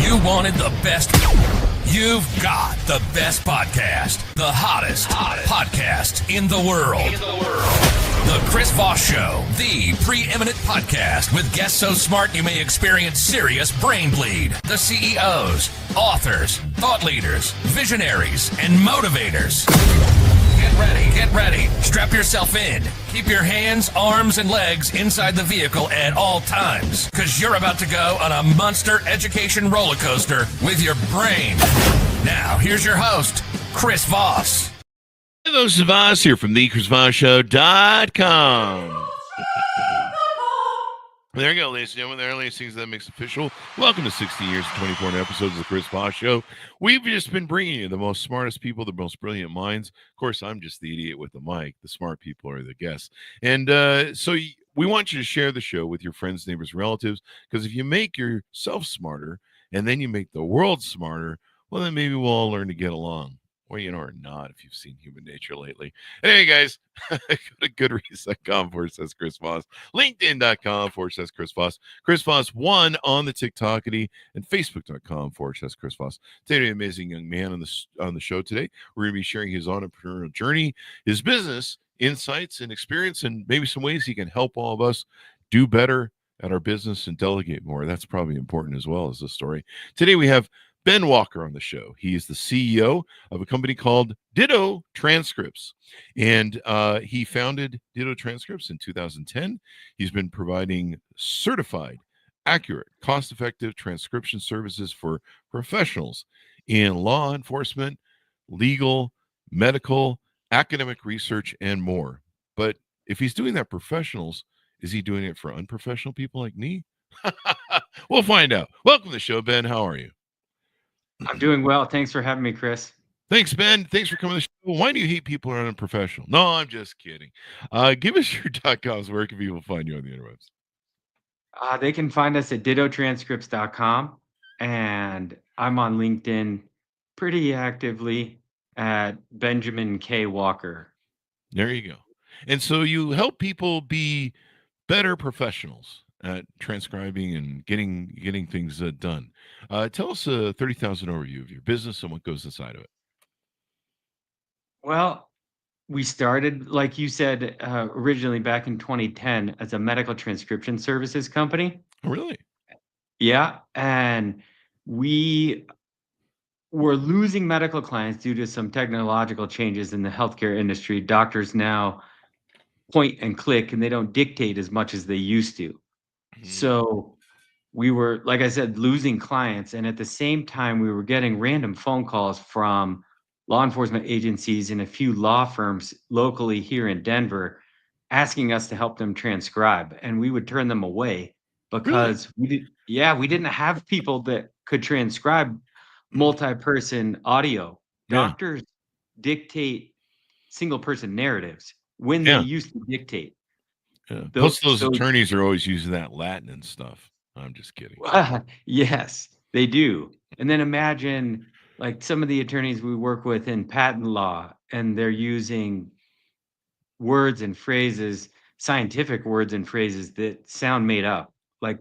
You wanted the best. You've got the best podcast. The hottest podcast in the world. The Chris Voss Show, the preeminent podcast with guests so smart you may experience serious brain bleed. The CEOs, authors, thought leaders, visionaries, and motivators. Get ready. Strap yourself in. Keep your hands, arms, and legs inside the vehicle at all times, because you're about to go on a monster education roller coaster with your brain. Now, here's your host, Chris Voss. Hello, this is Voss here from the ChrisVossShow.com. There you go, ladies and gentlemen. There are only things that makes official. Welcome to 60 years and 24 episodes of the Chris Voss Show. We've just been bringing you the most smartest people, the most brilliant minds. Of course, I'm just the idiot with the mic. The smart people are the guests. And so we want you to share the show with your friends, neighbors, relatives, because if you make yourself smarter and then you make the world smarter, well, then maybe we'll all learn to get along. Well, you know, or not, if you've seen Human Nature lately. Anyway, guys, go to goodreads.com/Chris Voss, LinkedIn.com/Chris Voss, Chris Voss 1 on the TikTokity, and Facebook.com/Chris Voss. Today, an amazing young man on the show today. We're going to be sharing his entrepreneurial journey, his business insights and experience, and maybe some ways he can help all of us do better at our business and delegate more. That's probably important as well as the story. Today, we have Ben Walker on the show. He is the CEO of a company called Ditto Transcripts, and he founded Ditto Transcripts in 2010. He's been providing certified, accurate, cost-effective transcription services for professionals in law enforcement, legal, medical, academic research, and more. But if he's doing that professionals, is he doing it for unprofessional people like me? We'll find out. Welcome to the show, Ben. How are you? I'm doing well. Thanks for having me, Chris. Thanks, Ben. Thanks for coming to the show. Why do you hate people who are unprofessional? No, I'm just kidding. Give us your .coms. Where can people find you on the interwebs? They can find us at dittotranscripts.com, and I'm on LinkedIn pretty actively at Benjamin K. Walker. There you go. And so you help people be better professionals at transcribing and getting things done. Tell us a 30,000 overview of your business and what goes inside of it. Well, we started, like you said, originally back in 2010 as a medical transcription services company. Oh, really? Yeah, and we were losing medical clients due to some technological changes in the healthcare industry. Doctors now point and click, and they don't dictate as much as they used to. So we were, like I said, losing clients. And at the same time, we were getting random phone calls from law enforcement agencies and a few law firms locally here in Denver asking us to help them transcribe. And we would turn them away because we didn't have people that could transcribe multi-person audio. Doctors dictate single-person narratives when they used to dictate. Yeah. Plus, those attorneys are always using that Latin and stuff. I'm just kidding. Yes, they do. And then imagine like some of the attorneys we work with in patent law, and they're using words and phrases, scientific words and phrases that sound made up, like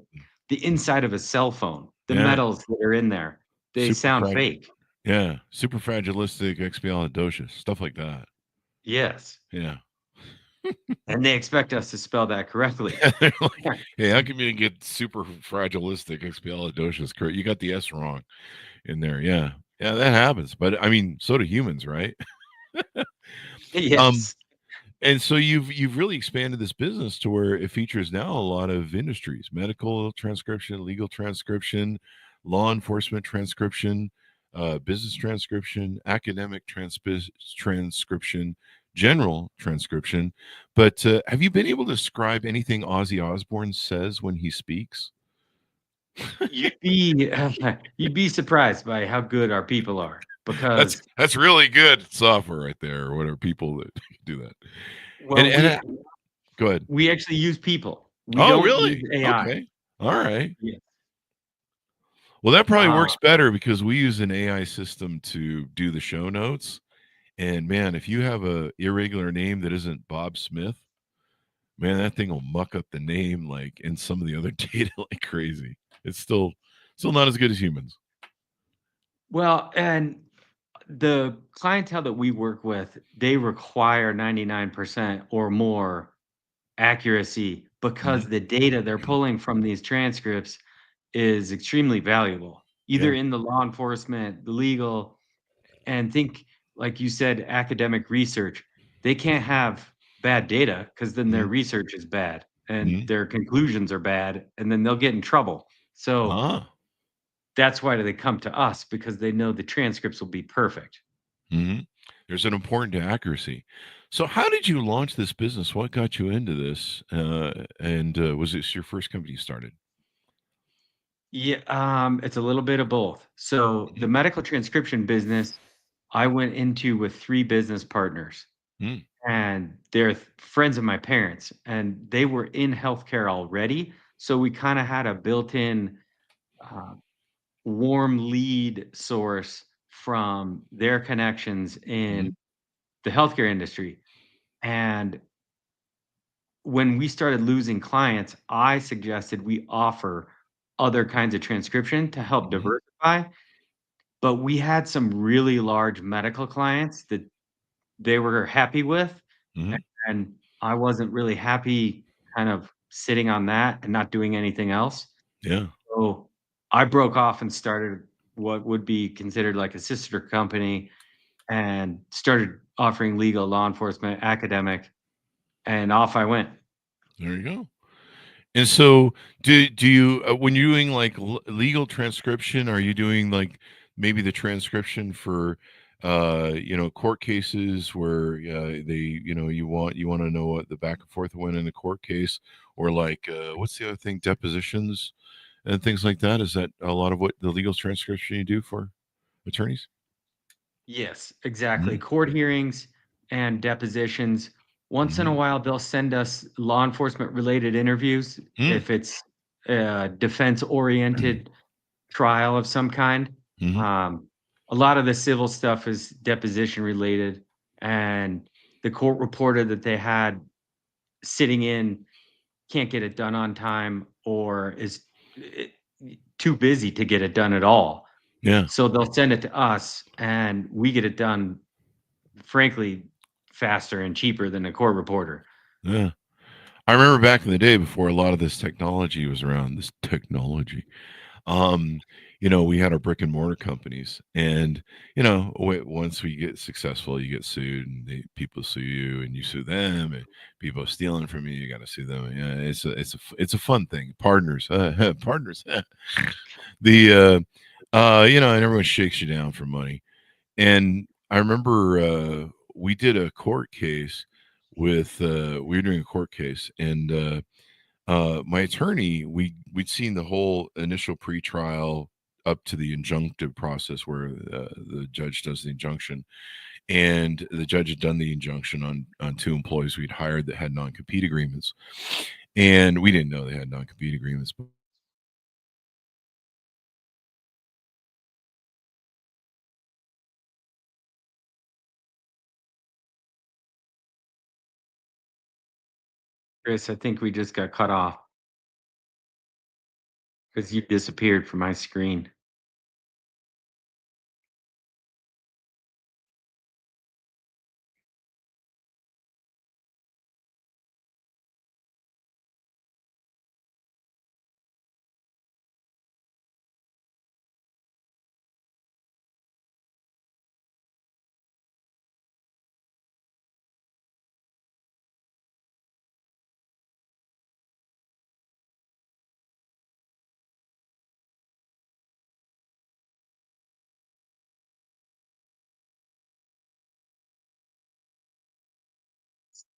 the inside of a cell phone, the metals that are in there, they sound fake. Yeah, superfragilistic stuff like that. Yes. Yeah. And they expect us to spell that correctly. Like, hey, how can you get superfragilistic correct? You got the S wrong in there. Yeah, that happens. But I mean, so do humans, right? Yes. And so you've really expanded this business to where it features now a lot of industries: medical transcription, legal transcription, law enforcement transcription, business transcription, academic transcription, general transcription. But have you been able to describe anything Ozzy Osbourne says when he speaks? You'd be surprised by how good our people are, because that's really good software right there, or whatever, people that do that. Well, go ahead. We actually use people. We don't really? Use AI. Okay. All right. Yeah. Well, that probably works better because we use an AI system to do the show notes. And man, if you have a irregular name that isn't Bob Smith, man, that thing will muck up the name like in some of the other data like crazy. It's still not as good as humans. Well, and the clientele that we work with, they require 99% or more accuracy because Mhm. the data they're pulling from these transcripts is extremely valuable, Yeah. either in the law enforcement, the legal, and think, like you said, academic research. They can't have bad data because then their Mhm. research is bad and Mhm. their conclusions are bad, and then they'll get in trouble. So Ah. that's why they come to us because they know the transcripts will be perfect. Mhm. There's an important to accuracy. So how did you launch this business? What got you into this? And was this your first company you started? Yeah, it's a little bit of both. So the Mhm. medical transcription business, I went into with three business partners, Mm. and they're friends of my parents, and they were in healthcare already. So we kind of had a built-in uh, warm lead source from their connections in Mhm. the healthcare industry. And when we started losing clients, I suggested we offer other kinds of transcription to help Mhm. diversify. But we had some really large medical clients that they were happy with, Mhm. and I wasn't really happy kind of sitting on that and not doing anything else. Yeah. So I broke off and started what would be considered like a sister company and started offering legal, law enforcement, academic, and off I went. There you go. And so, do you when you're doing like legal transcription, are you doing like maybe the transcription for court cases where they you want to know what the back and forth went in a court case, or like what's the other thing, depositions and things like that? Is that a lot of what the legal transcription you do for attorneys? Yes, exactly. Mm-hmm. Court hearings and depositions. Once in a Mm-hmm. while, they'll send us law enforcement related interviews if it's a defense oriented trial of some kind. Mm-hmm. Um, a lot of the civil stuff is deposition related, and the court reporter that they had sitting in can't get it done on time or is eh, too busy to get it done at all. Yeah. So they'll send it to us, and we get it done, frankly, faster and cheaper than a court reporter. Yeah. I remember back in the day before a lot of this technology was around. This technology. Um, we had our brick and mortar companies, and once we get successful, you get sued, and people sue you, and you sue them, and people are stealing from you. You got to sue them. Yeah, it's a fun thing. Partners, partners. And everyone shakes you down for money. And I remember we did a court case with we were doing a court case, and my attorney, we'd seen the whole initial pretrial up to the injunctive process where the judge does the injunction, and the judge had done the injunction on two employees we'd hired that had non-compete agreements, and we didn't know they had non-compete agreements. Chris, I think we just got cut off because you disappeared from my screen.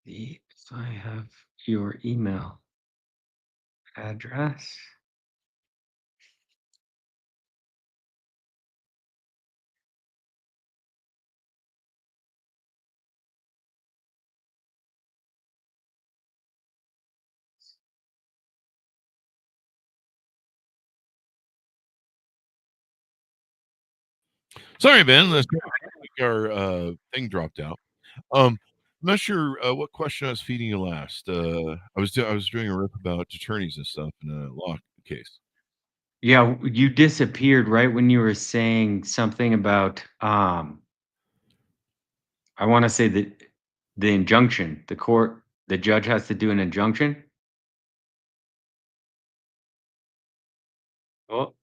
See if I have your email address. Sorry, Ben, our thing dropped out. I'm not sure what question I was feeding you last. I was doing a riff about attorneys and stuff in a law case. Yeah, you disappeared right when you were saying something about I want to say that the injunction, the judge has to do an injunction. Oh,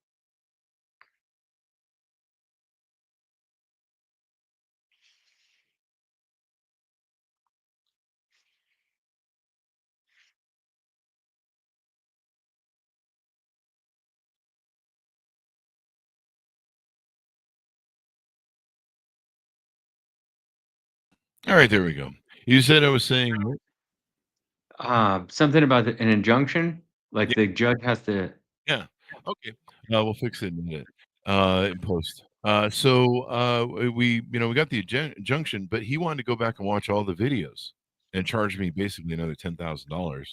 All right, there we go. You said I was saying what? something about an injunction, like Yeah, the judge has to. yeah. Okay. We'll fix it in a minute, in post. We got the injunction, but he wanted to go back and watch all the videos and charge me basically another $10,000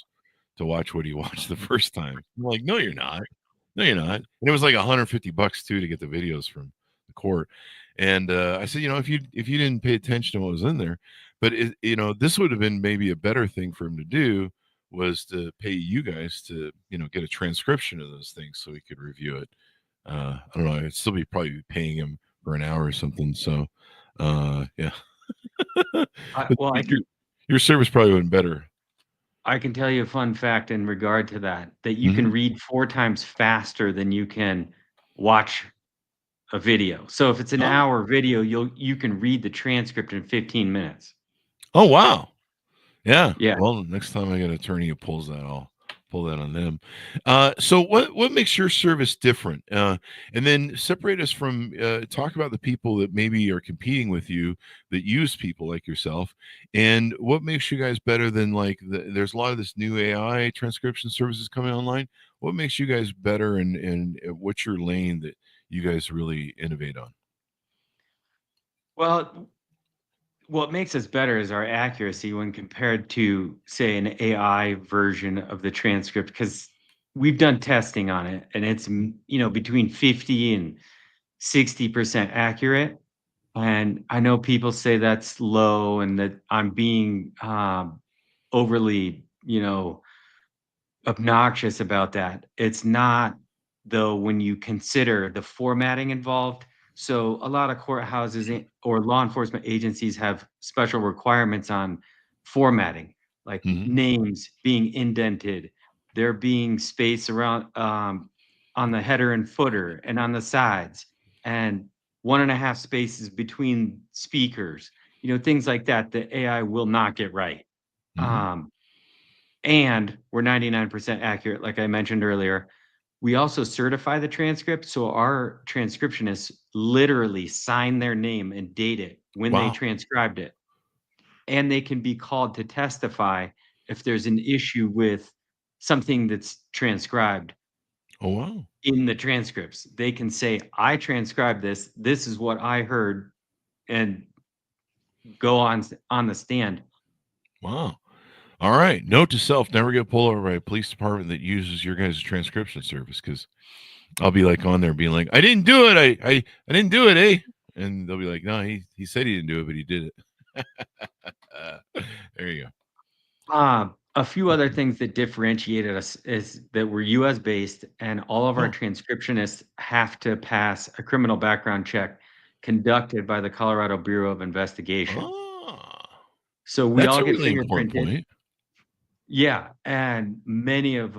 to watch what he watched the first time. I'm like, no, you're not. No, you're not. And it was like $150 too to get the videos from the court. And I said, if you didn't pay attention to what was in there, but this would have been maybe a better thing for him to do was to pay you guys to get a transcription of those things so he could review it. I don't know. I'd still be probably paying him for an hour or something. So, yeah. But Well, your service probably went better. I can tell you a fun fact in regard to that you Mhm. can read 4 times faster than you can watch a video. So if it's an Oh, hour video, you can read the transcript in 15 minutes. oh, wow. Yeah. Yeah. Well, next time I get an attorney who pulls that, I'll pull that on them. So what makes your service different? And then separate us from talk about the people that maybe are competing with you that use people like yourself, and what makes you guys better than there's a lot of this new AI transcription services coming online. What makes you guys better, and what's your lane that you guys really innovate on? Well, what makes us better is our accuracy when compared to, say, an AI version of the transcript, because we've done testing on it and it's, between 50 and 60% accurate. And I know people say that's low and that I'm being overly, obnoxious about that. It's not, though, when you consider the formatting involved. So a lot of or law enforcement agencies have special requirements on formatting, like Hmm. names being indented, there being space around on the header and footer and on the sides, and 1.5 spaces between speakers. Things like that. The AI will not get right. Hmm. Um, and we're 99% accurate, like I mentioned earlier. We also certify the transcript, so our transcriptionists literally sign their name and date it when they Wow. transcribed it. And they can be called to testify if there's an issue with something that's transcribed Oh, wow. in the transcripts. They can say, I transcribed this, this is what I heard, and go on the stand. Wow. All right. Note to self: never get pulled over by a police department that uses your guys' transcription service, because I'll be like on there being like, "I didn't do it. I didn't do it, eh?" And they'll be like, "No, he said he didn't do it, but he did it." There you go. A few other things that differentiated us is that we're US based and all of our Oh, transcriptionists have to pass a criminal background check conducted by the Colorado Bureau of Investigation. ah, So we that's all a get really important fingerprinted. point. Yeah, and many of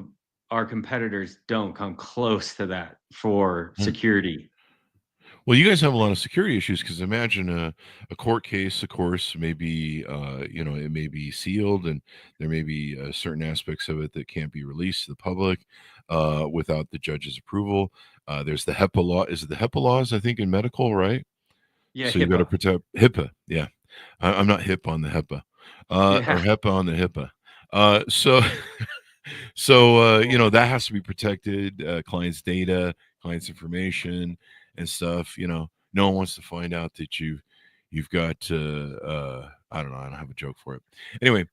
our competitors don't come close to that for Hmm. security. Well, you guys have a lot of security issues, because imagine a court case, of course, may be, it may be sealed, and there may be certain aspects of it that can't be released to the public without the judge's approval. There's the HEPA law. Is it the HEPA laws, I think, in medical, right? Yeah, So you got to HIPAA. protect HIPAA. Yeah. I'm not hip on the HEPA Yeah. or HEPA on the HIPAA. So that has to be protected, clients' data, clients' information, and stuff. No one wants to find out that you've got. I don't know. I don't have a joke for it. Anyway,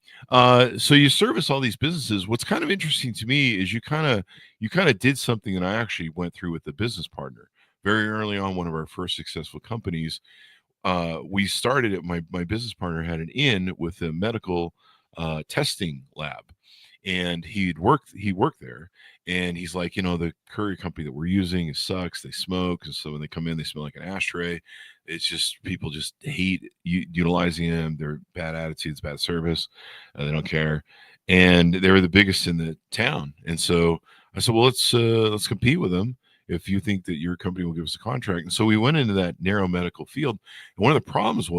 so you service all these businesses. What's kind of interesting to me is you kind of did something that I actually went through with a business partner very early on. One of our first successful companies, we started it. My business partner had an in with a medical testing lab, and he worked there, and he's like, the courier company that we're using, it sucks. They smoke, and so when they come in, they smell like an ashtray. It's just people just hate utilizing them. They're bad attitudes, bad service. They don't care, and they were the biggest in the town. And so I said, well, let's compete with them if you think that your company will give us a contract. And so we went into that narrow medical field. And one of the problems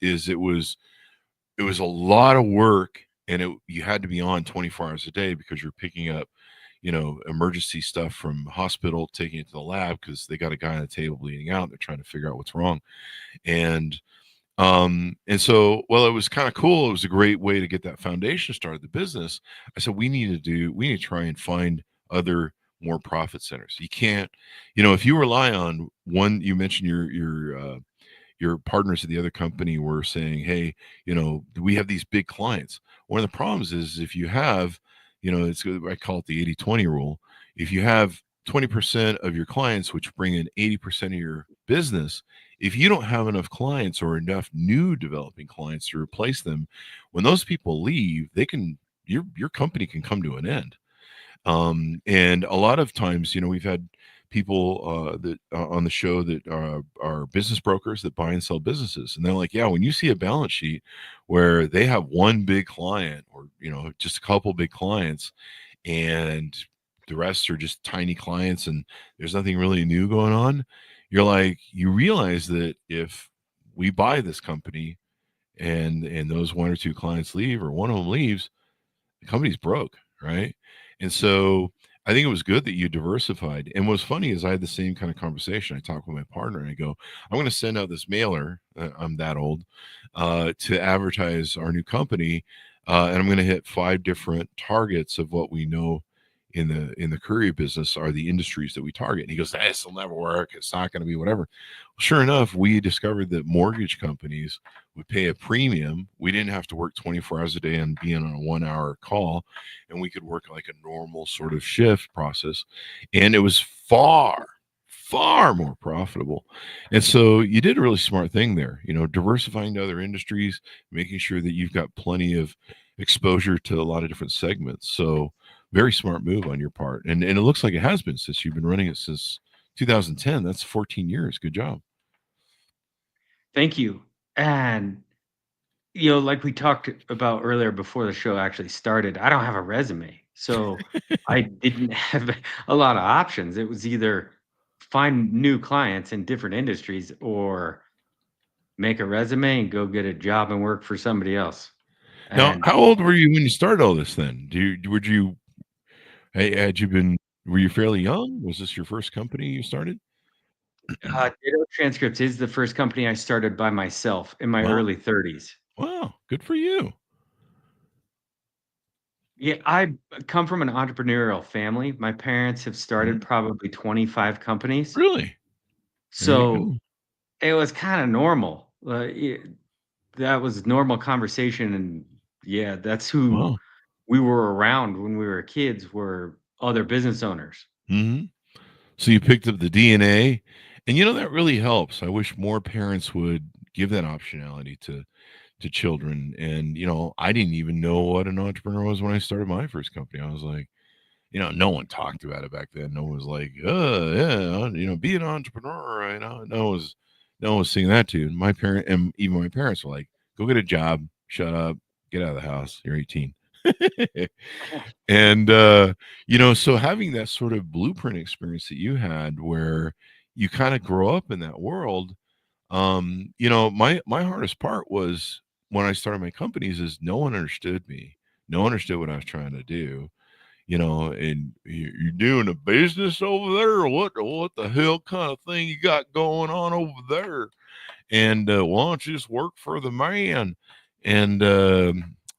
is it was a lot of work, and you had to be on 24 hours a day because you're picking up, emergency stuff from hospital, taking it to the lab because they got a guy on the table bleeding out. They're trying to figure out what's wrong. And so, well, it was kind of cool. It was a great way to get that foundation started, the business. I said, we need to try and find other more profit centers. You can't, if you rely on one, you mentioned your partners at the other company were saying, hey, we have these big clients. One of the problems is if you have, I call it the 80-20 rule. If you have 20% of your clients, which bring in 80% of your business, if you don't have enough clients or enough new developing clients to replace them, when those people leave, your company can come to an end. And a lot of times, we've had people that on the show that are business brokers that buy and sell businesses, and they're like, yeah, when you see a balance sheet where they have one big client or just a couple big clients, and the rest are just tiny clients, and there's nothing really new going on, you're like, you realize that if we buy this company and those one or two clients leave, or one of them leaves, the company's broke, right? And so I think it was good that you diversified. And what's funny is I had the same kind of conversation. I talked with my partner and I go, I'm going to send out this mailer. I'm that old, to advertise our new company. And I'm going to hit 5 different targets of what we know in the courier business are the industries that we target. And he goes, this will never work. It's not going to be whatever. Well, sure enough, we discovered that mortgage companies would pay a premium. We didn't have to work 24 hours a day and be on a 1-hour call, and we could work like a normal sort of shift process. And it was far more profitable. And so you did a really smart thing there, diversifying to other industries, making sure that you've got plenty of exposure to a lot of different segments. So very smart move on your part. And it looks like it has been since you've been running it since 2010. That's 14 years. Good job. Thank you. And, like we talked about earlier before the show actually started, I don't have a resume. So I didn't have a lot of options. It was either find new clients in different industries or make a resume and go get a job and work for somebody else. Now, And how old were you when you started all this then? Were you fairly young? Was this your first company you started? Data Transcripts is the first company I started by myself in my Wow. early 30s. Wow. Good for you. Yeah, I come from an entrepreneurial family. My parents have started probably 25 companies. Really? There you So go. it was kind of normal. That was normal conversation. And yeah, that's who Wow. we were around when we were kids, were other business owners. Mm-hmm. So you picked up the DNA, and that really helps. I wish more parents would give that optionality to children. And I didn't even know what an entrepreneur was when I started my first company. I was like, no one talked about it back then. No one was like, yeah, be an entrepreneur. No one was saying that to. And my parent, and even my parents, were like, go get a job, shut up, get out of the house. You're 18. And so having that sort of blueprint experience that you had, where you kind of grow up in that world, my hardest part was when I started my companies is no one understood me. No one understood what I was trying to do. And you're doing a business over there, or what the hell kind of thing you got going on over there? And why don't you just work for the man? And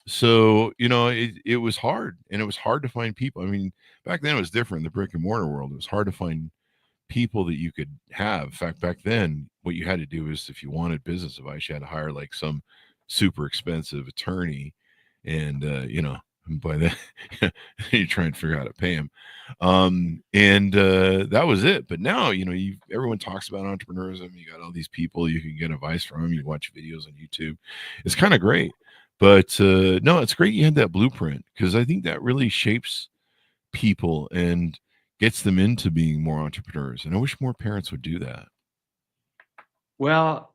so it was hard, and it was hard to find people. I mean, back then it was different in the brick and mortar world. It was hard to find people that you could have. In fact, back then, what you had to do is, if you wanted business advice, you had to hire like some super expensive attorney, and by then you try and figure out how to pay him. And that was it. But now, everyone talks about entrepreneurism. You got all these people you can get advice from. You watch videos on YouTube. It's kind of great. But no, it's great you had that blueprint, because I think that really shapes people and gets them into being more entrepreneurs. And I wish more parents would do that. Well,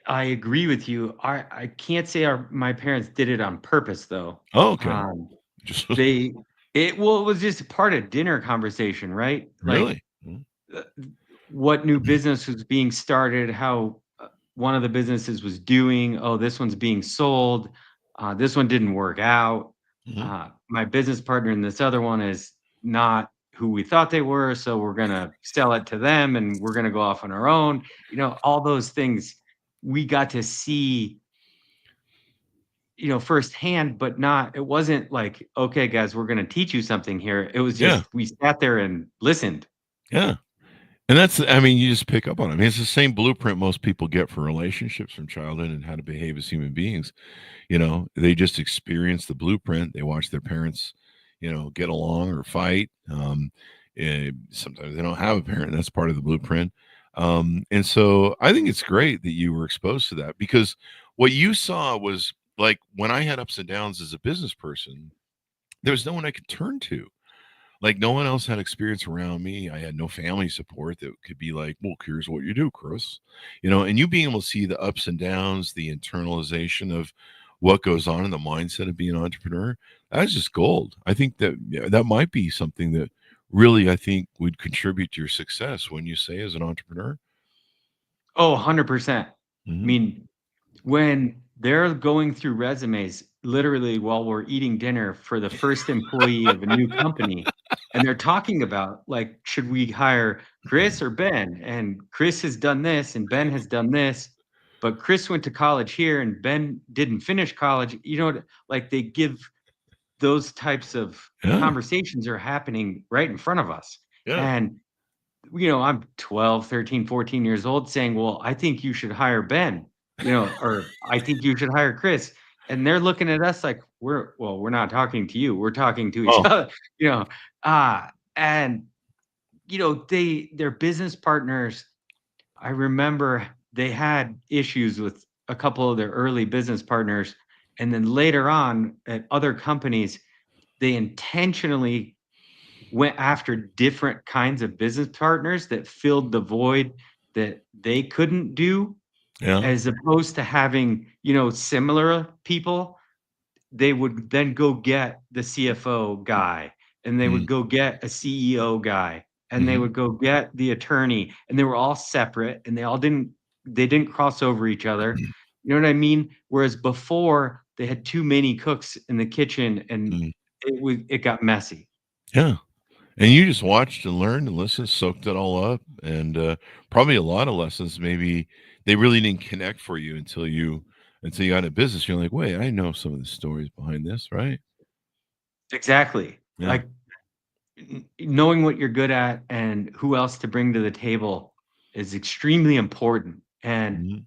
I agree with you. I can't say my parents did it on purpose though. Oh, okay. Um, Just they it was just part of dinner conversation, right? Like really. Mm. uh, what new business was being started, how one of the businesses was doing. Oh, this one's being sold. This one didn't work out. Mhm. My business partner in this other one is not who we thought they were, so we're gonna sell it to them, and we're gonna go off on our own. You know, all those things we got to see, firsthand, but not. It wasn't like, okay, guys, we're gonna teach you something here. It was Yeah. just we sat there and listened. Yeah. And that's, I mean, you just pick up on it. I mean, it's the same blueprint most people get for relationships from childhood and how to behave as human beings. They just experience the blueprint. They watch their parents, get along or fight. Sometimes they don't have a parent. That's part of the blueprint. And so I think it's great that you were exposed to that, because what you saw was, like, when I had ups and downs as a business person, there was no one I could turn to. Like, no one else had experience around me. I had no family support that could be like, well, here's what you do, Chris. And you being able to see the ups and downs, the internalization of what goes on in the mindset of being an entrepreneur, that's just gold. I think that might be something that really, I think, would contribute to your success when you say as an entrepreneur. Oh, 100%. I Hmm. mean, when they're going through resumes literally while we're eating dinner for the first employee of a new company, and they're talking about, like, should we hire Chris or Ben? And Chris has done this and Ben has done this, but Chris went to college here and Ben didn't finish college. Like, they give those types of Yeah. conversations are happening right in front of us. Yeah. And I'm 12, 13, 14 years old saying, well, I think you should hire Ben, or I think you should hire Chris. And they're looking at us like we're not talking to you. We're talking to each Oh, other, and they're business partners. I remember they had issues with a couple of their early business partners. And then later on at other companies, they intentionally went after different kinds of business partners that filled the void that they couldn't do, yeah. as opposed to having, similar people. They would then go get the CFO guy, and they would go get a CEO guy, and they Mm-hmm. would go get the attorney, and they were all separate, and they didn't cross over each other. You know what I mean? Whereas before they had too many cooks in the kitchen, and it got messy. Yeah. And you just watched and learned and listened, soaked it all up, and probably a lot of lessons maybe they really didn't connect for you until you got in business. You're like, wait, I know some of the stories behind this, right? Exactly. Yeah. Like knowing what you're good at and who else to bring to the table is extremely important. And Mhm.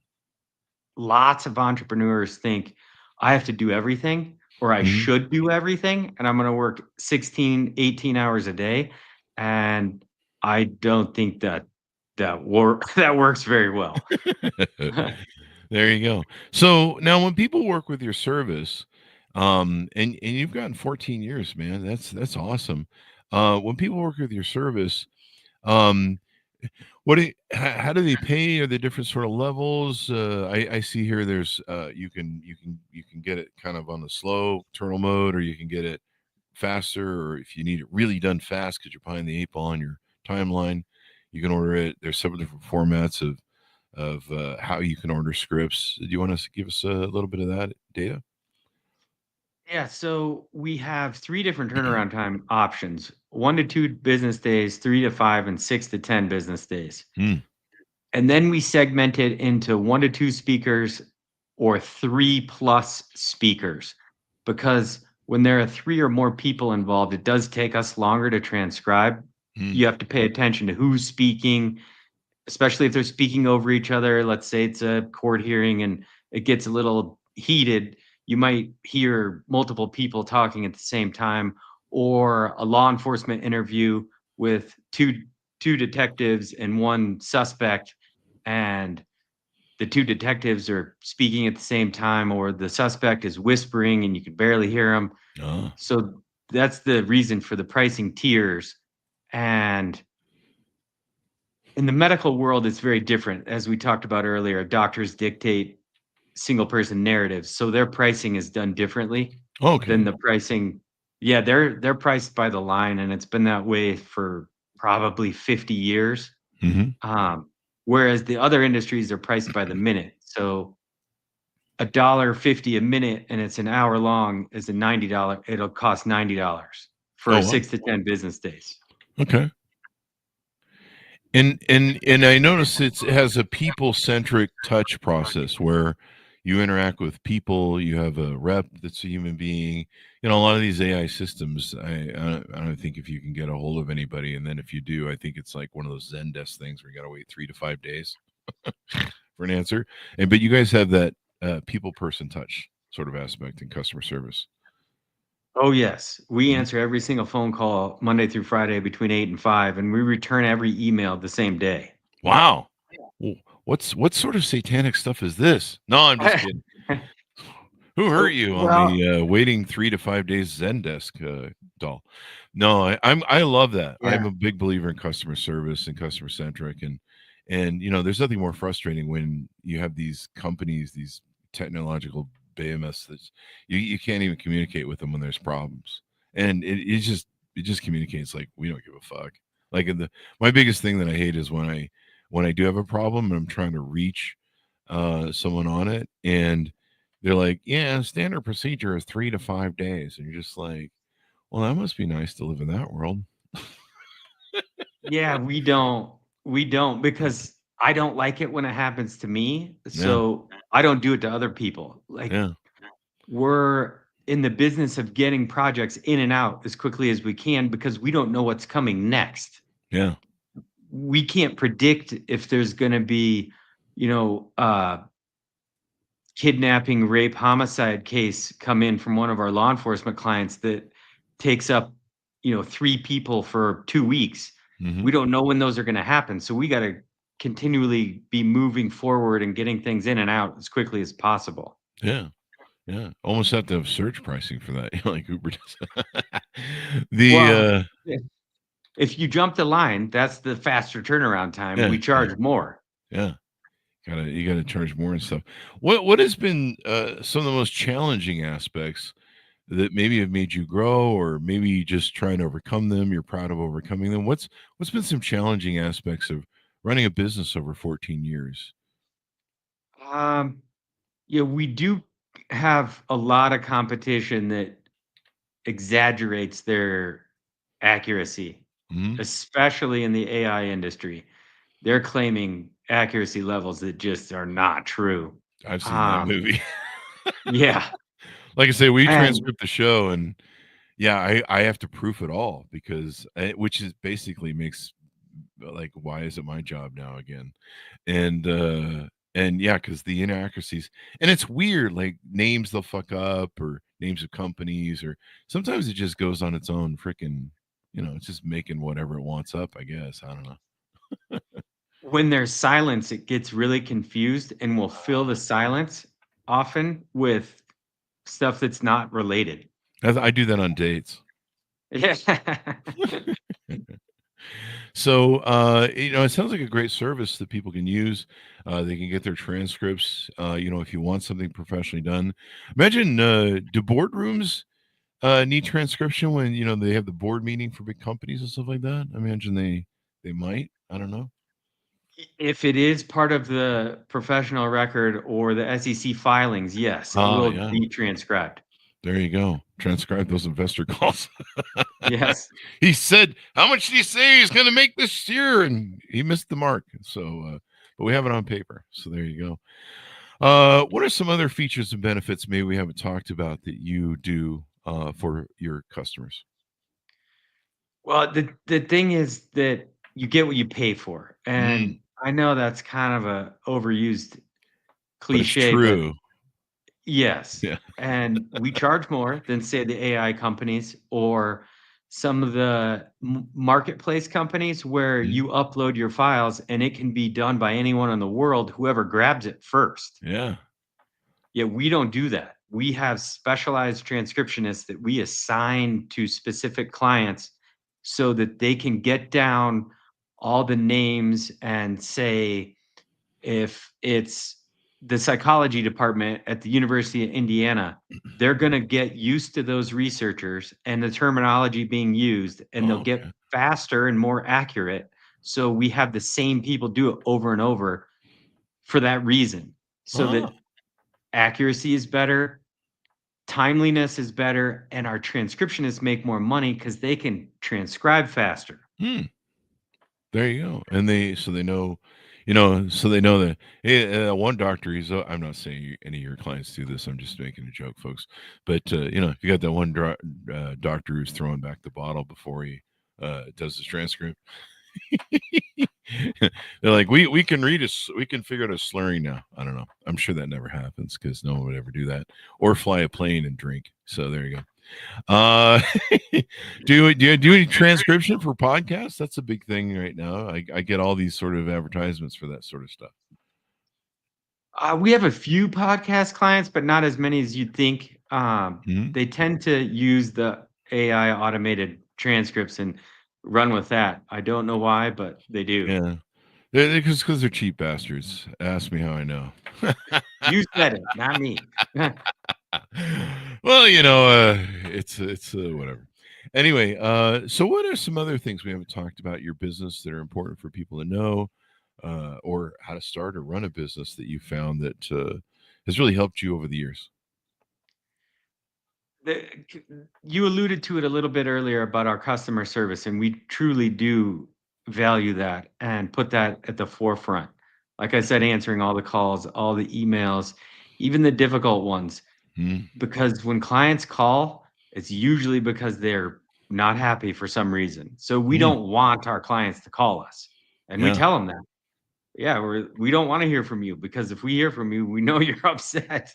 lots of entrepreneurs think I have to do everything or I Mhm. should do everything and I'm going to work 16, 18 hours a day. And I don't think that works very well. There you go. So now when people work with your service, and you've gotten 14 years, man, that's awesome. When people work with your service, um, how do they pay? Are there different sort of levels? I see here there's you can get it kind of on the slow turtle mode, or you can get it faster, or if you need it really done fast because you're behind the eight ball on your timeline, you can order it. There's several different formats of how you can order scripts. Do you want to give us a little bit of that data? Yeah, so we have three different turnaround time options: 1 to 2 business days, 3 to 5, and 6 to 10 business days. Mm, And then we segment it into 1 to 2 speakers or 3+ speakers, because when there are 3 or more people involved, it does take us longer to transcribe. mm, You have to pay attention to who's speaking, especially if they're speaking over each other. Let's say it's a court hearing and it gets a little heated. You might hear multiple people talking at the same time, or a law enforcement interview with two detectives and one suspect, and the two detectives are speaking at the same time, or the suspect is whispering and you can barely hear him. Oh, So that's the reason for the pricing tiers. And in the medical world, it's very different. As we talked about earlier, doctors dictate single person narratives. So their pricing is done differently okay. than the pricing. Yeah, they're priced by the line, and it's been that way for probably 50 years. Whereas the other industries are priced by the minute. So $1.50 a minute, and it's an hour long, is a $90. It'll cost $90 for Oh, wow. 6 to 10 business days. Okay. And I notice it has a people-centric touch process where you interact with people. You have a rep that's a human being. A lot of these AI systems, I don't think if you can get a hold of anybody, and then if you do, I think it's like one of those Zendesk things where you got to wait 3 to 5 days for an answer. But you guys have that people-person touch sort of aspect in customer service. Oh, yes. We answer every single phone call Monday through Friday between 8 and 5, and we return every email the same day. Wow. Well, what sort of satanic stuff is this? No, I'm just kidding. Who hurt you on the waiting 3 to 5 days Zendesk doll? No, I love that. Yeah. I'm a big believer in customer service and customer centric, and there's nothing more frustrating when you have these companies, these technological behemoths that you can't even communicate with them when there's problems, and it just communicates like we don't give a fuck. Like my biggest thing that I hate is when I do have a problem and I'm trying to reach someone on it, and they're like, yeah, standard procedure is 3 to 5 days, and you're just like, well, that must be nice to live in that world. Yeah, we don't because I don't like it when it happens to me. So I don't do it to other people. Like, we're in the business of getting projects in and out as quickly as we can because we don't know what's coming next. Yeah. We can't predict if there's going to be, kidnapping, rape, homicide case come in from one of our law enforcement clients that takes up, 3 people for 2 weeks. Mm-hmm. We don't know when those are going to happen. So we got to continually be moving forward and getting things in and out as quickly as possible. Yeah. Yeah. Almost have to have surge pricing for that. Like Uber does. If you jump the line, that's the faster turnaround time. Yeah, we charge more. Yeah. You gotta charge more and stuff. What has been some of the most challenging aspects that maybe have made you grow, or maybe just trying to overcome them? You're proud of overcoming them. What's been some challenging aspects of running a business over 14 years? We do have a lot of competition that exaggerates their accuracy, especially in the AI industry. They're claiming accuracy levels that just are not true. I've seen that movie. Yeah. Like I say, we transcript the show, and I have to proof it all because which is basically makes like, why is it my job now again? And because the inaccuracies, and it's weird, like names they'll fuck up, or names of companies, or sometimes it just goes on its own freaking, it's just making whatever it wants up, I guess. I don't know. When there's silence, it gets really confused, and we'll fill the silence often with stuff that's not related. I do that on dates. Yeah. So, it sounds like a great service that people can use. They can get their transcripts, if you want something professionally done. Imagine, do boardrooms need transcription when, they have the board meeting for big companies and stuff like that? I imagine they might. I don't know. If it is part of the professional record or the SEC filings, yes, it will be transcribed. There you go. Transcribe those investor calls. Yes. He said, how much did he say he's going to make this year? And he missed the mark. So, but we have it on paper. So there you go. What are some other features and benefits maybe we haven't talked about that you do for your customers? Well, the thing is that you get what you pay for. And I know that's kind of a overused cliche. But it's true. Yes. Yeah. And we charge more than, say, the AI companies or some of the marketplace companies where you upload your files and it can be done by anyone in the world, whoever grabs it first. Yeah. Yeah, we don't do that. We have specialized transcriptionists that we assign to specific clients so that they can get down all the names and say, if it's the psychology department at the University of Indiana, they're going to get used to those researchers and the terminology being used, and they'll get faster and more accurate. So we have the same people do it over and over for that reason, so that accuracy is better, timeliness is better, and our transcriptionists make more money because they can transcribe faster. There you go. And they know, so they know that, hey, one doctor, I'm not saying any of your clients do this. I'm just making a joke, folks. But, if you got that one doctor who's throwing back the bottle before he does the transcript, they're like, we can we can figure out a slurring now. I don't know. I'm sure that never happens because no one would ever do that or fly a plane and drink. So there you go. Do you do any transcription for podcasts? That's a big thing right now. I get all these sort of advertisements for that sort of stuff. We have a few podcast clients, but not as many as you'd think. They tend to use the AI automated transcripts and run with that. I don't know why, but they do. Yeah. Because they're cheap bastards. Ask me how I know. You said it, not me. Well, it's whatever. Anyway, so what are some other things we haven't talked about your business that are important for people to know, or how to start or run a business that you found that has really helped you over the years? You alluded to it a little bit earlier about our customer service, and we truly do value that and put that at the forefront. Like I said, answering all the calls, all the emails, even the difficult ones. Because when clients call, it's usually because they're not happy for some reason. So we don't want our clients to call us, and we tell them that. Yeah, we don't want to hear from you, because if we hear from you, we know you're upset.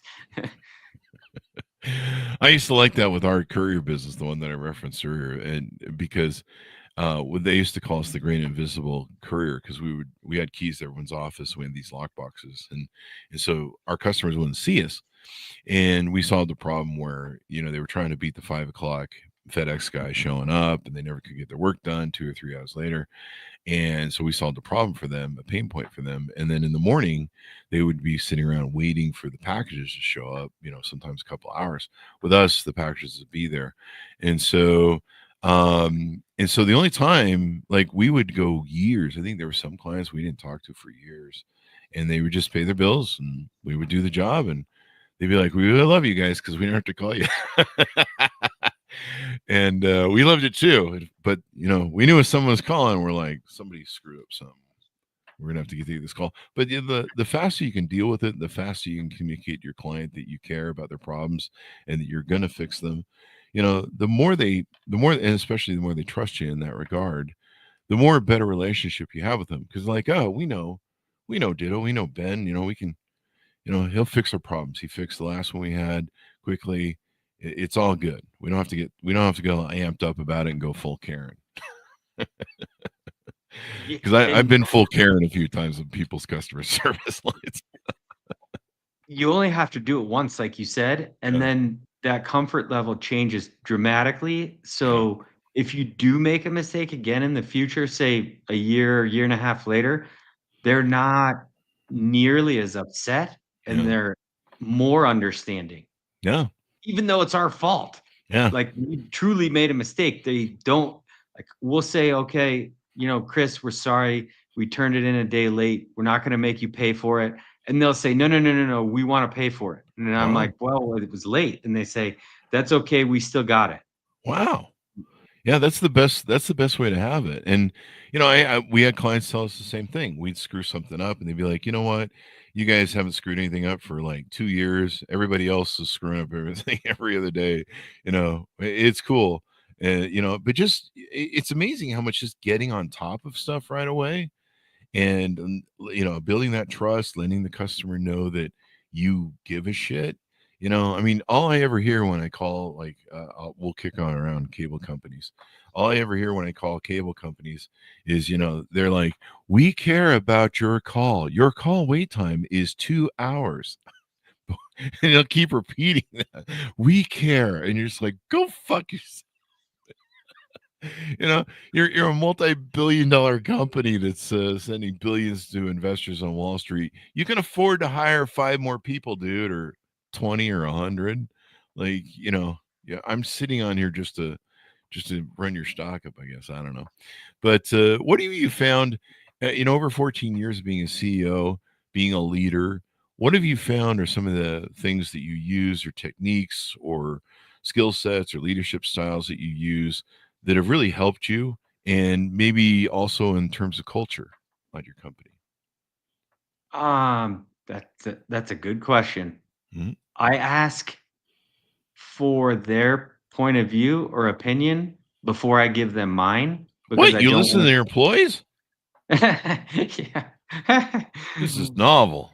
I used to like that with our courier business, the one that I referenced earlier, and because they used to call us the Great Invisible Courier, because we had keys to everyone's office. We had these lock boxes, and so our customers wouldn't see us. And we solved the problem where, they were trying to beat the 5 o'clock FedEx guy showing up, and they never could get their work done 2 or 3 hours later. And so we solved the problem for them, a pain point for them. And then in the morning, they would be sitting around waiting for the packages to show up, sometimes a couple hours. With us, the packages would be there. And so the only time, like, we would go years, I think there were some clients we didn't talk to for years, and they would just pay their bills and we would do the job, and they'd be like, we really love you guys because we don't have to call you. And we loved it too. But, we knew if someone was calling, we're like, somebody screwed up something. We're going to have to get through this call. But the faster you can deal with it, the faster you can communicate to your client that you care about their problems and that you're going to fix them. The more, and especially the more they trust you in that regard, the more better relationship you have with them. Because like, oh, we know Ditto, we know Ben, we can, he'll fix our problems. He fixed the last one we had quickly. It's all good. We don't have to go amped up about it and go full Karen. Because I've been full Karen a few times with people's customer service lines. You only have to do it once, like you said, and then that comfort level changes dramatically. So if you do make a mistake again in the future, say a year and a half later, they're not nearly as upset, and they're more understanding. Yeah. Even though it's our fault. Yeah. Like, we truly made a mistake. They don't, like, we'll say, okay, Chris, we're sorry. We turned it in a day late. We're not going to make you pay for it. And they'll say, no, we want to pay for it. And I'm like, well, it was late. And they say, that's okay. We still got it. Wow. Yeah, that's the best way to have it. And, we had clients tell us the same thing. We'd screw something up and they'd be like, you know what? You guys haven't screwed anything up for like 2 years. Everybody else is screwing up everything every other day. It's cool. But just, it's amazing how much just getting on top of stuff right away and, building that trust, letting the customer know that you give a shit I mean, all I ever hear when I call, like, we'll kick on around cable companies. All I ever hear when I call cable companies is, they're like, we care about your call. Your call wait time is 2 hours. And they'll keep repeating that. We care. And you're just like, go fuck yourself. You're a multi-billion-dollar company that's sending billions to investors on Wall Street. You can afford to hire 5 more people, dude, or 20 or 100. Like, yeah, I'm sitting on here just to run your stock up, I guess. I don't know. But what have you found in over 14 years of being a CEO, being a leader? What have you found are some of the things that you use, or techniques or skill sets or leadership styles that you use that have really helped you, and maybe also in terms of culture at your company? That's a good question. Mhm. I ask for their point of view or opinion before I give them mine because What? I You don't listen to want your employees? yeah. This is novel.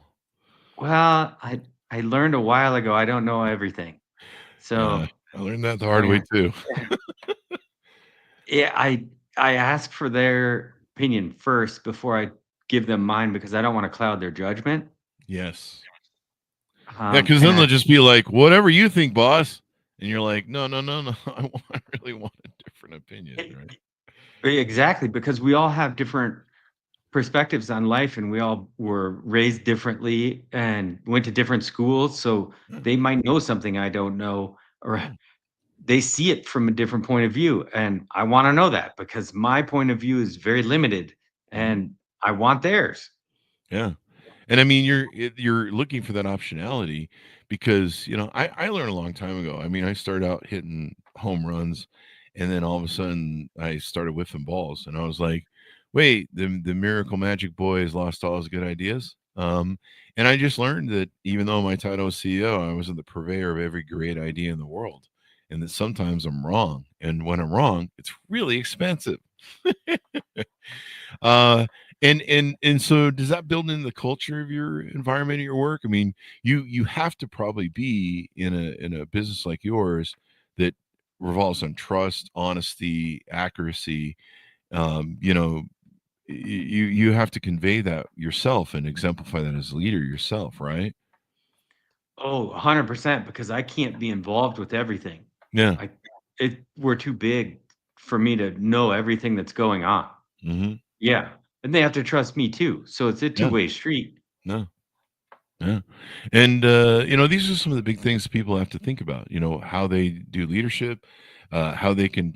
Well, I learned a while ago I don't know everything. Yeah, So, I learned that the hard way yeah. too. Yeah, I ask for their opinion first before I give them mine because I don't want to cloud their judgment. Yes. Yeah, because And then they'll just be like, "Whatever you think, boss," and you're like, "No, no, no, no. I really want a different opinion." Right? exactly, because we all have different perspectives on life and we all were raised differently and went to different schools. So Yeah, they might know something I don't know, or yeah, they see it from a different point of view. And I want to know that because my point of view is very limited mhm, and I want theirs. yeah. And I mean, you're looking for that optionality because I learned a long time ago. I mean, I started out hitting home runs, and then all of a sudden I started whiffing balls, and I was like, "Wait, the miracle magic boy has lost all his good ideas." And I just learned that even though my title was CEO, I wasn't the purveyor of every great idea in the world, and that sometimes I'm wrong, and when I'm wrong, it's really expensive. uh and so does that build in the culture of your environment at your work? I mean, you have to probably be in a business like yours that revolves on trust, honesty, accuracy. You have to convey that yourself and exemplify that as a leader yourself, right? Oh, 100% because I can't be involved with everything. Yeah. I we're too big for me to know everything that's going on. Hmm. Yeah, and they have to trust me too. So it's a Yeah. two-way street. No. Yeah. And, these are some of the big things people have to think about, how they do leadership, how they can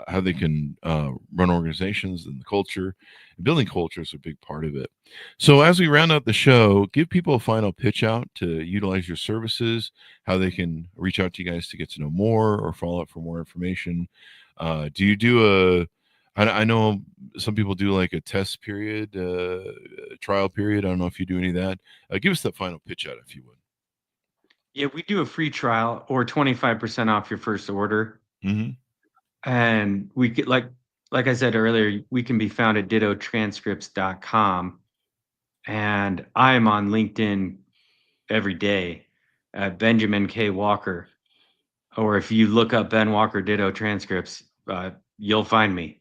how they can run organizations, and the culture. Building culture is a big part of it. So as we round out the show, give people a final pitch out to utilize your services, how they can reach out to you guys to get to know more or follow up for more information. Do you do I know some people do like a test period, trial period. I don't know if you do any of that. Give us that final pitch out if you would. Yeah, we do a free trial or 25% off your first order. Hmm. And we could like I said earlier, we can be found at dittotranscripts.com. And I'm on LinkedIn every day at Benjamin K. Walker. Or if you look up Ben Walker Ditto Transcripts, you'll find me.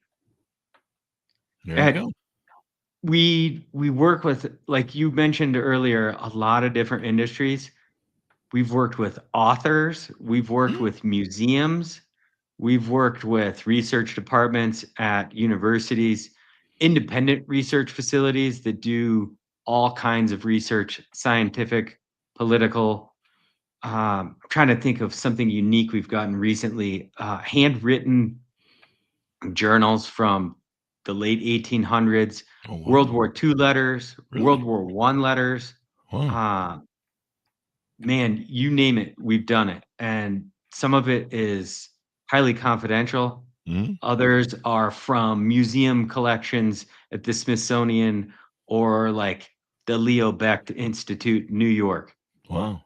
There you And go. we work with, like you mentioned earlier, a lot of different industries. We've worked with authors, we've worked Mhm. with museums, we've worked with research departments at universities, independent research facilities that do all kinds of research, scientific, political. I'm trying to think of something unique we've gotten recently. Handwritten journals from the late 1800s, Oh World wow, War II letters, World really? War One letters. Wow. Uh, Man, you name it, we've done it. And some of it is highly confidential. Hmm. Others are from museum collections at the Smithsonian or like the Leo Becht Institute, New York. Wow,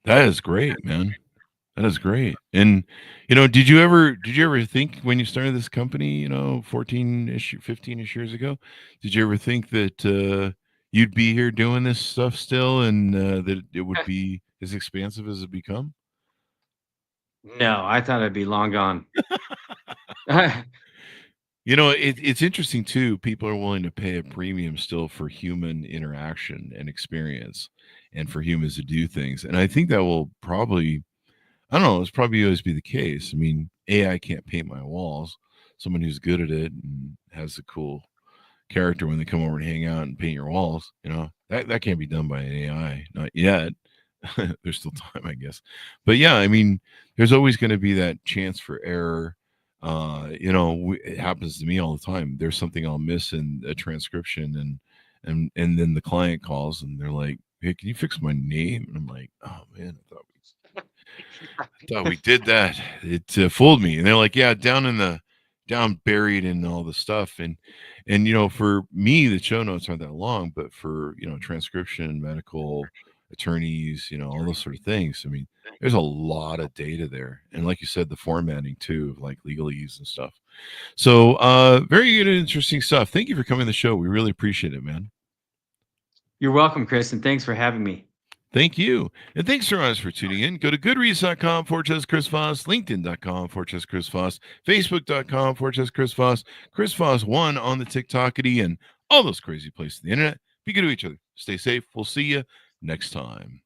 that is great, man. That is great. And did you ever think when you started this company, 14-ish, 15-ish years ago, did you ever think that you'd be here doing this stuff still, and that it would be as expansive as it become? No, I thought I'd be long gone. You know, it's interesting too. People are willing to pay a premium still for human interaction and experience, and for humans to do things. And I think that will probably, I don't know, it's probably always be the case. I mean, AI can't paint my walls. Someone who's good at it and has a cool character when they come over and hang out and paint your walls, that can't be done by an AI, not yet. There's still time, I guess. But yeah, I mean, there's always going to be that chance for error. It happens to me all the time. There's something I'll miss in a transcription, and then the client calls and they're like, "Hey, can you fix my name?" And I'm like, "Oh man, I thought we did that. It fooled me." And they're like, "Yeah, down buried in all the stuff." And for me, the show notes aren't that long, but for transcription, medical attorneys, all those sort of things. I mean, there's a lot of data there, and like you said, the formatting too, of like legalese and stuff. So very good and interesting stuff. Thank you for coming to the show. We really appreciate it, man. You're welcome, Chris, and thanks for having me. Thank you. And thanks for tuning in. Go to goodreads.com/Chris Voss, LinkedIn.com/Chris Voss, Facebook.com/Chris Voss, Chris Voss1 on the TikTokity, and all those crazy places on the internet. Be good to each other. Stay safe. We'll see you next time.